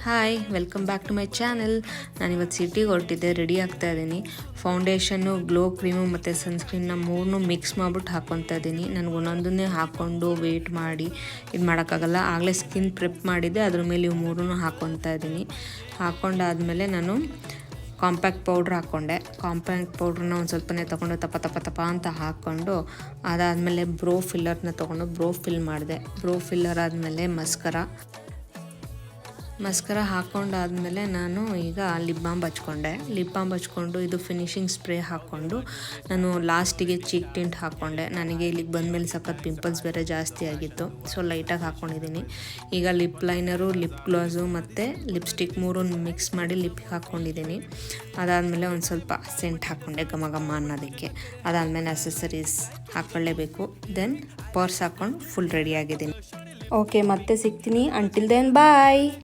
Hi, welcome back to my channel. ನಾನಿವತ್ತು ಸಿಟಿಗೆ ಹೊರಟಿದ್ದೆ, ready ಆಗ್ತಾ ಇದ್ದೀನಿ. ಫೌಂಡೇಶನ್ನು, ಗ್ಲೋ ಕ್ರೀಮು ಮತ್ತು ಸನ್ಸ್ಕ್ರೀನ್ನ ಮೂರನ್ನೂ ಮಿಕ್ಸ್ ಮಾಡಿಬಿಟ್ಟು ಹಾಕ್ಕೊತಾ ಇದ್ದೀನಿ. ನನಗೆ ಒಂದೊಂದನ್ನೇ ಹಾಕ್ಕೊಂಡು ವೆಯ್ಟ್ ಮಾಡಿ ಇದು ಮಾಡೋಕ್ಕಾಗಲ್ಲ. ಆಗಲೇ ಸ್ಕಿನ್ ಪ್ರೆಪ್ ಮಾಡಿದ್ದೆ, ಅದ್ರ ಮೇಲೆ ಇವು ಮೂರನ್ನೂ ಹಾಕ್ಕೊತಾ ಇದ್ದೀನಿ. ಹಾಕ್ಕೊಂಡಾದಮೇಲೆ ನಾನು ಕಾಂಪ್ಯಾಕ್ಟ್ ಪೌಡ್ರ್ ಹಾಕ್ಕೊಂಡೆ. ಕಾಂಪ್ಯಾಕ್ಟ್ ಪೌಡ್ರನ್ನ ಒಂದು ಸ್ವಲ್ಪನೇ ತೊಗೊಂಡು ತಪ ಅಂತ ಹಾಕ್ಕೊಂಡು, ಅದಾದಮೇಲೆ ಬ್ರೋ ಫಿಲ್ಲರ್ನ ತೊಗೊಂಡು ಬ್ರೋ ಫಿಲ್ ಮಾಡಿದೆ. ಬ್ರೋ ಫಿಲ್ಲರ್ ಆದಮೇಲೆ ಮಸ್ಕರ ಹಾಕ್ಕೊಂಡಾದಮೇಲೆ ನಾನು ಈಗ ಲಿಪ್ ಬಾಮ್ ಹಚ್ಕೊಂಡು ಇದು ಫಿನಿಷಿಂಗ್ ಸ್ಪ್ರೇ ಹಾಕ್ಕೊಂಡು ನಾನು ಲಾಸ್ಟಿಗೆ ಚೀಕ್ ಟಿಂಟ್ ಹಾಕ್ಕೊಂಡೆ. ನನಗೆ ಇಲ್ಲಿಗೆ ಬಂದಮೇಲೆ ಸಖತ್ ಪಿಂಪಲ್ಸ್ ಬೇರೆ ಜಾಸ್ತಿ ಆಗಿತ್ತು, ಸೊ ಲೈಟಾಗಿ ಹಾಕ್ಕೊಂಡಿದ್ದೀನಿ. ಈಗ ಲಿಪ್ ಲೈನರು, ಲಿಪ್ ಗ್ಲಾಸು ಮತ್ತು ಲಿಪ್ಸ್ಟಿಕ್ ಮೂರು ಮಿಕ್ಸ್ ಮಾಡಿ ಲಿಪ್ಪಿಗೆ ಹಾಕ್ಕೊಂಡಿದ್ದೀನಿ. ಅದಾದಮೇಲೆ ಒಂದು ಸ್ವಲ್ಪ ಸೆಂಟ್ ಹಾಕ್ಕೊಂಡೆ ಘಮ ಅನ್ನೋದಕ್ಕೆ. ಅದಾದಮೇಲೆ ಅಸೆಸರೀಸ್ ಹಾಕ್ಕೊಳ್ಳೇಬೇಕು. ದೆನ್ ಪರ್ಸ್ ಹಾಕ್ಕೊಂಡು ಫುಲ್ ರೆಡಿಯಾಗಿದ್ದೀನಿ. ಓಕೆ, ಮತ್ತೆ ಸಿಗ್ತೀನಿ. ಅಂಟಿಲ್ ದೆನ್ ಬಾಯ್.